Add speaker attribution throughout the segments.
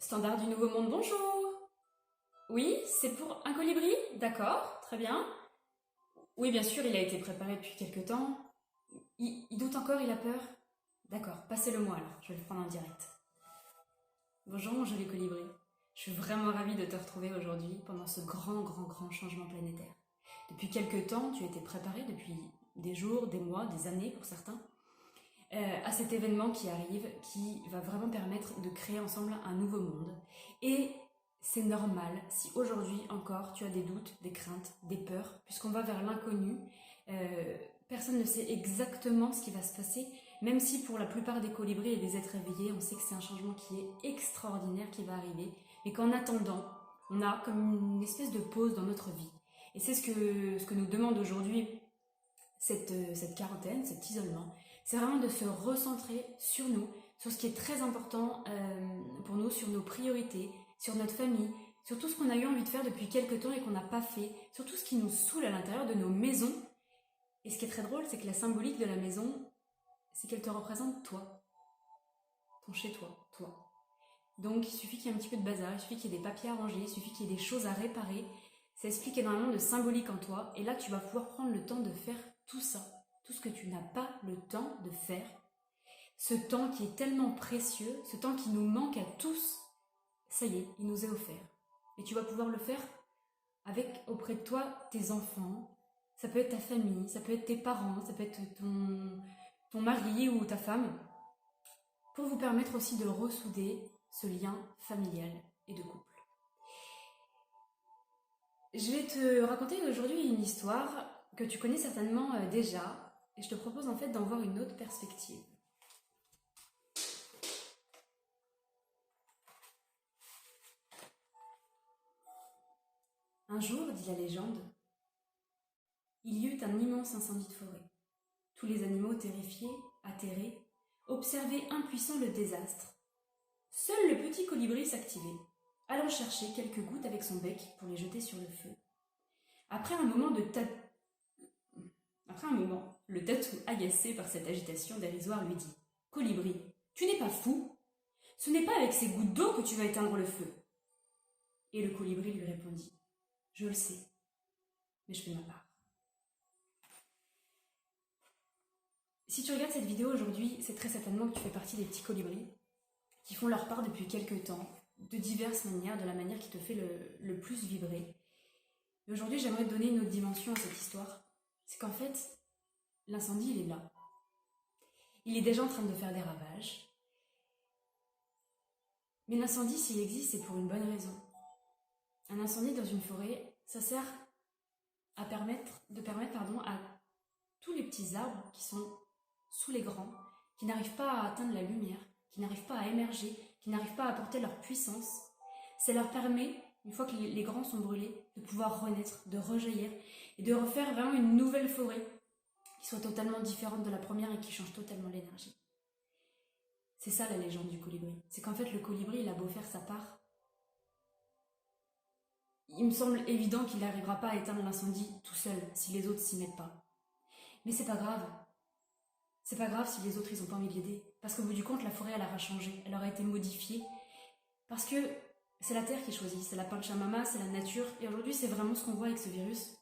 Speaker 1: Standard du Nouveau Monde, bonjour. Oui, c'est pour un colibri? D'accord, très bien. Oui, bien sûr, il a été préparé depuis quelque temps. Il doute encore, il a peur? D'accord, passez-le-moi alors, je vais le prendre en direct. Bonjour mon joli colibri. Je suis vraiment ravie de te retrouver aujourd'hui pendant ce grand changement planétaire. Depuis quelque temps, tu as été préparé depuis des jours, des mois, des années pour certains, à cet événement qui arrive, qui va vraiment permettre de créer ensemble un nouveau monde. Et c'est normal si aujourd'hui encore tu as des doutes, des craintes, des peurs, puisqu'on va vers l'inconnu. Personne ne sait exactement ce qui va se passer, même si pour la plupart des colibris et des êtres éveillés, on sait que c'est un changement qui est extraordinaire qui va arriver, et qu'en attendant, on a comme une espèce de pause dans notre vie. Et c'est ce que nous demande aujourd'hui cette quarantaine, cet isolement, c'est vraiment de se recentrer sur nous, sur ce qui est très important pour nous, sur nos priorités, sur notre famille, sur tout ce qu'on a eu envie de faire depuis quelques temps et qu'on n'a pas fait, sur tout ce qui nous saoule à l'intérieur de nos maisons. Et ce qui est très drôle, c'est que la symbolique de la maison, c'est qu'elle te représente toi, ton chez-toi, toi. Donc il suffit qu'il y ait un petit peu de bazar, il suffit qu'il y ait des papiers à ranger, il suffit qu'il y ait des choses à réparer. Ça explique énormément de symbolique en toi, et là tu vas pouvoir prendre le temps de faire tout ça, tout ce que tu n'as pas le temps de faire, ce temps qui est tellement précieux, ce temps qui nous manque à tous, ça y est, il nous est offert. Et tu vas pouvoir le faire avec auprès de toi tes enfants, ça peut être ta famille, ça peut être tes parents, ça peut être ton mari ou ta femme, pour vous permettre aussi de ressouder ce lien familial et de couple. Je vais te raconter aujourd'hui une histoire que tu connais certainement déjà, et je te propose en fait d'en voir une autre perspective. Un jour, dit la légende, il y eut un immense incendie de forêt. Tous les animaux terrifiés, atterrés, observaient impuissants le désastre. Seul le petit colibri s'activait, allant chercher quelques gouttes avec son bec pour les jeter sur le feu. Après un moment, le tatou, agacé par cette agitation dérisoire, lui dit « Colibri, tu n'es pas fou? Ce n'est pas avec ces gouttes d'eau que tu vas éteindre le feu. » Et le colibri lui répondit « Je le sais, mais je fais ma part. » Si tu regardes cette vidéo aujourd'hui, c'est très certainement que tu fais partie des petits colibris qui font leur part depuis quelques temps, de diverses manières, de la manière qui te fait le plus vibrer. Et aujourd'hui, j'aimerais te donner une autre dimension à cette histoire. C'est qu'en fait, l'incendie, il est là. Il est déjà en train de faire des ravages. Mais l'incendie, s'il existe, c'est pour une bonne raison. Un incendie dans une forêt, ça sert à permettre à tous les petits arbres qui sont sous les grands, qui n'arrivent pas à atteindre la lumière, qui n'arrivent pas à émerger, qui n'arrivent pas à apporter leur puissance. Ça leur permet, une fois que les grands sont brûlés, de pouvoir renaître, de rejaillir et de refaire vraiment une nouvelle forêt qui soit totalement différente de la première et qui change totalement l'énergie. C'est ça la légende du colibri. C'est qu'en fait le colibri, il a beau faire sa part, il me semble évident qu'il n'arrivera pas à éteindre l'incendie tout seul si les autres s'y mettent pas. Mais c'est pas grave. C'est pas grave si les autres ils ont pas envie de l'aider. Parce qu'au bout du compte, la forêt elle aura changé, elle aura été modifiée. Parce que c'est la terre qui choisit, c'est la Pachamama, c'est la nature. Et aujourd'hui, c'est vraiment ce qu'on voit avec ce virus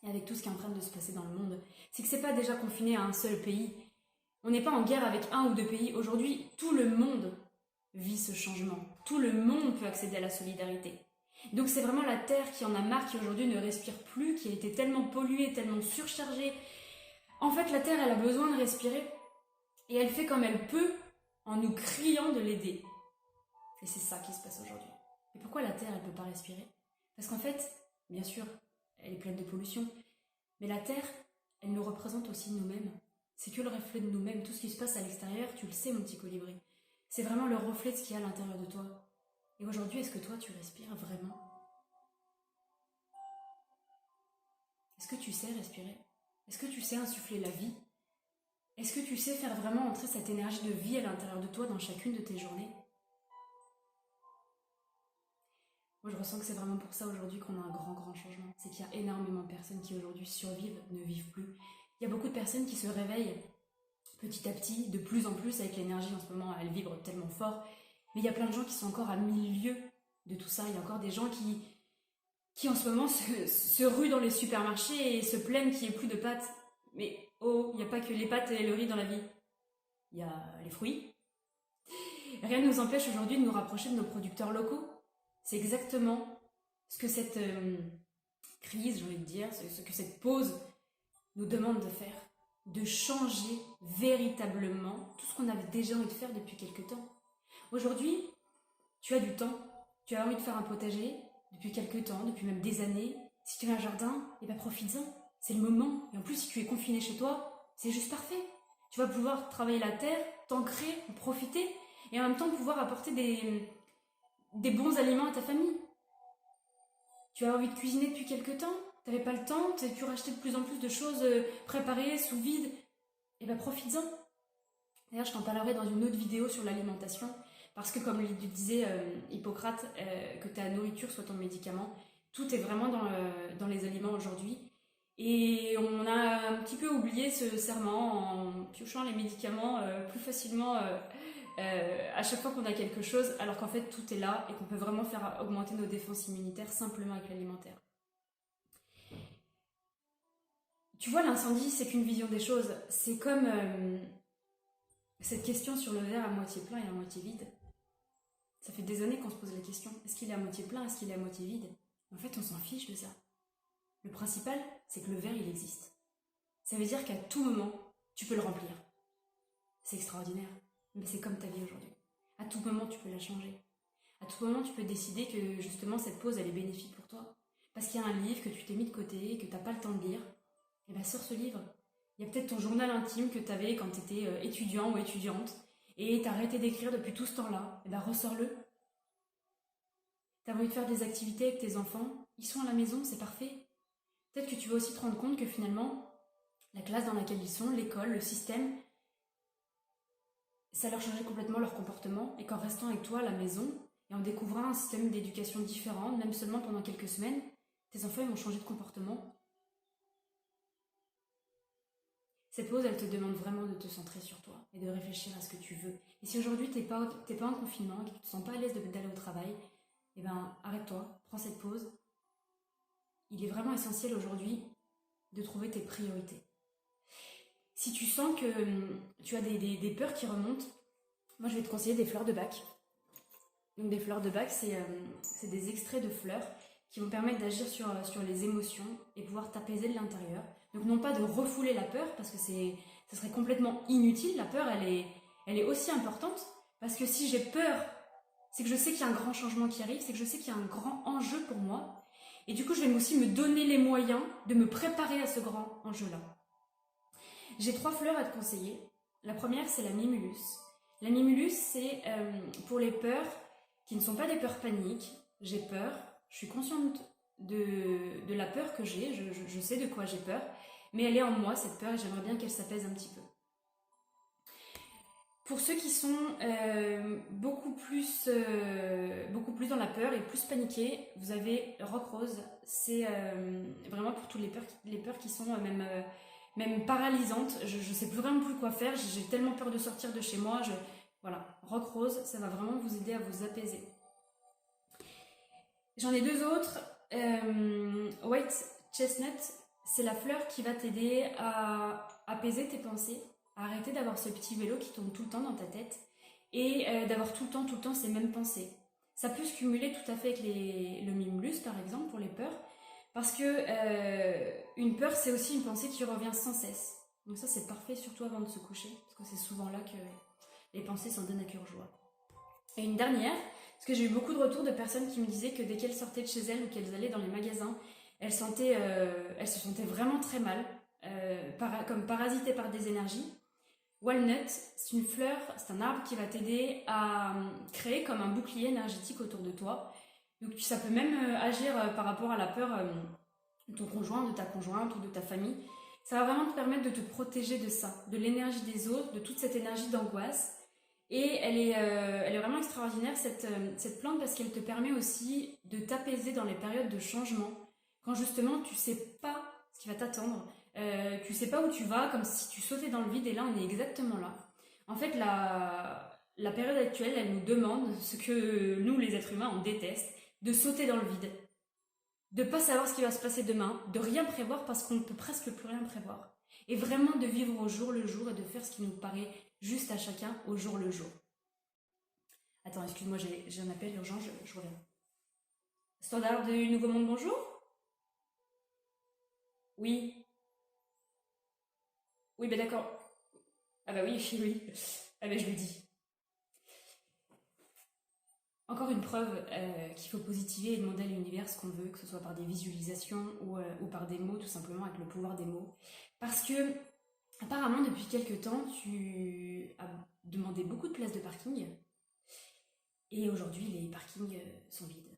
Speaker 1: et avec tout ce qui est en train de se passer dans le monde. C'est que c'est pas déjà confiné à un seul pays. On n'est pas en guerre avec un ou deux pays. Aujourd'hui, tout le monde vit ce changement. Tout le monde peut accéder à la solidarité. Donc c'est vraiment la terre qui en a marre, qui aujourd'hui ne respire plus, qui a été tellement polluée, tellement surchargée. En fait, la terre, elle a besoin de respirer. Et elle fait comme elle peut en nous criant de l'aider. Et c'est ça qui se passe aujourd'hui. Et pourquoi la terre, elle ne peut pas respirer? Parce qu'en fait, bien sûr, elle est pleine de pollution. Mais la terre, elle nous représente aussi nous-mêmes. C'est que le reflet de nous-mêmes. Tout ce qui se passe à l'extérieur, tu le sais, mon petit colibri. C'est vraiment le reflet de ce qu'il y a à l'intérieur de toi. Et aujourd'hui, est-ce que toi, tu respires vraiment? Est-ce que tu sais respirer? Est-ce que tu sais insuffler la vie? Est-ce que tu sais faire vraiment entrer cette énergie de vie à l'intérieur de toi dans chacune de tes journées? Moi, je ressens que c'est vraiment pour ça aujourd'hui qu'on a un grand changement. C'est qu'il y a énormément de personnes qui aujourd'hui survivent, ne vivent plus. Il y a beaucoup de personnes qui se réveillent petit à petit, de plus en plus avec l'énergie en ce moment, elle vibre tellement fort. Mais il y a plein de gens qui sont encore à milieu de tout ça. Il y a encore des gens qui en ce moment se ruent dans les supermarchés et se plaignent qu'il n'y ait plus de pâtes. Mais oh, il n'y a pas que les pâtes et le riz dans la vie. Il y a les fruits. Rien ne nous empêche aujourd'hui de nous rapprocher de nos producteurs locaux. C'est exactement ce que cette crise, j'ai envie de dire, ce que cette pause nous demande de faire. De changer véritablement tout ce qu'on avait déjà envie de faire depuis quelque temps. Aujourd'hui, tu as du temps, tu as envie de faire un potager depuis quelque temps, depuis même des années. Si tu as un jardin, eh ben profites-en, c'est le moment. Et en plus, si tu es confiné chez toi, c'est juste parfait. Tu vas pouvoir travailler la terre, t'ancrer, en profiter, et en même temps pouvoir apporter des bons aliments à ta famille. Tu as envie de cuisiner depuis quelque temps, tu n'avais pas le temps, tu rachetais de plus en plus de choses préparées, sous vide, et ben profites-en. D'ailleurs, je t'en parlerai dans une autre vidéo sur l'alimentation, parce que comme le disait Hippocrate, que ta nourriture soit ton médicament, tout est vraiment dans les aliments aujourd'hui. Et on a un petit peu oublié ce serment en piochant les médicaments plus facilement à chaque fois qu'on a quelque chose, alors qu'en fait tout est là et qu'on peut vraiment faire augmenter nos défenses immunitaires simplement avec l'alimentaire. Tu vois, l'incendie, c'est qu'une vision des choses. C'est comme cette question sur le verre à moitié plein et à moitié vide. Ça fait des années qu'on se pose la question, est-ce qu'il est à moitié plein, est-ce qu'il est à moitié vide? En fait, on s'en fiche de ça. Le principal, c'est que le verre, il existe. Ça veut dire qu'à tout moment, tu peux le remplir. C'est extraordinaire. Mais c'est comme ta vie aujourd'hui. À tout moment, tu peux la changer. À tout moment, tu peux décider que justement, cette pause, elle est bénéfique pour toi. Parce qu'il y a un livre que tu t'es mis de côté, que tu n'as pas le temps de lire. Et bien, sors ce livre. Il y a peut-être ton journal intime que tu avais quand tu étais étudiant ou étudiante. Et tu as arrêté d'écrire depuis tout ce temps-là. Et bien, ressors-le. Tu as envie de faire des activités avec tes enfants. Ils sont à la maison, c'est parfait. Peut-être que tu vas aussi te rendre compte que finalement, la classe dans laquelle ils sont, l'école, le système, ça leur changeait complètement leur comportement et qu'en restant avec toi à la maison et en découvrant un système d'éducation différent, même seulement pendant quelques semaines, tes enfants ils vont changer de comportement. Cette pause, elle te demande vraiment de te centrer sur toi et de réfléchir à ce que tu veux. Et si aujourd'hui t'es pas en confinement et que tu te sens pas à l'aise d'aller au travail, eh ben arrête-toi, prends cette pause. Il est vraiment essentiel aujourd'hui de trouver tes priorités. Si tu sens que tu as des peurs qui remontent, moi je vais te conseiller des fleurs de Bach. Donc des fleurs de Bach, c'est des extraits de fleurs qui vont permettre d'agir sur les émotions et pouvoir t'apaiser de l'intérieur. Donc non pas de refouler la peur, parce que ça serait complètement inutile. La peur, elle est aussi importante, parce que si j'ai peur, c'est que je sais qu'il y a un grand changement qui arrive, c'est que je sais qu'il y a un grand enjeu pour moi. Et du coup, je vais aussi me donner les moyens de me préparer à ce grand enjeu-là. J'ai 3 fleurs à te conseiller. La première, c'est la mimulus. La mimulus, c'est pour les peurs qui ne sont pas des peurs paniques. J'ai peur, je suis consciente de la peur que j'ai, je sais de quoi j'ai peur, mais elle est en moi, cette peur, et j'aimerais bien qu'elle s'apaise un petit peu. Pour ceux qui sont beaucoup plus dans la peur et plus paniqués, vous avez Rock Rose. C'est vraiment pour toutes les peurs qui sont même paralysantes. Je ne sais plus vraiment plus quoi faire. J'ai tellement peur de sortir de chez moi. Voilà, Rock Rose, ça va vraiment vous aider à vous apaiser. J'en ai 2 autres. White Chestnut, c'est la fleur qui va t'aider à apaiser tes pensées, à arrêter d'avoir ce petit vélo qui tourne tout le temps dans ta tête et d'avoir tout le temps ces mêmes pensées. Ça peut se cumuler tout à fait avec le mimulus par exemple pour les peurs, parce que une peur c'est aussi une pensée qui revient sans cesse. Donc ça c'est parfait surtout avant de se coucher, parce que c'est souvent là que les pensées s'en donnent à cœur joie. Et une dernière, parce que j'ai eu beaucoup de retours de personnes qui me disaient que dès qu'elles sortaient de chez elles ou qu'elles allaient dans les magasins, elles se sentaient vraiment très mal, comme parasitées par des énergies. Walnut, c'est une fleur, c'est un arbre qui va t'aider à créer comme un bouclier énergétique autour de toi. Donc ça peut même agir par rapport à la peur de ton conjoint, de ta conjointe ou de ta famille. Ça va vraiment te permettre de te protéger de ça, de l'énergie des autres, de toute cette énergie d'angoisse. Et elle est vraiment extraordinaire cette plante, parce qu'elle te permet aussi de t'apaiser dans les périodes de changement. Quand justement tu sais pas ce qui va t'attendre, tu sais pas où tu vas, comme si tu sautais dans le vide, et là on est exactement là. En fait la période actuelle, elle nous demande ce que nous, les êtres humains, on déteste, de sauter dans le vide, de pas savoir ce qui va se passer demain, de rien prévoir parce qu'on ne peut presque plus rien prévoir. Et vraiment de vivre au jour le jour et de faire ce qui nous paraît juste à chacun au jour le jour. Attends, excuse-moi, j'ai un appel urgent, je reviens. Standard du Nouveau Monde, bonjour? Oui. Oui, ben d'accord. Ah bah oui, oui. Ah bah je le dis. Encore une preuve qu'il faut positiver et demander à l'univers ce qu'on veut, que ce soit par des visualisations ou par des mots, tout simplement avec le pouvoir des mots. Parce que, apparemment, depuis quelques temps, tu as demandé beaucoup de places de parking et aujourd'hui, les parkings sont vides.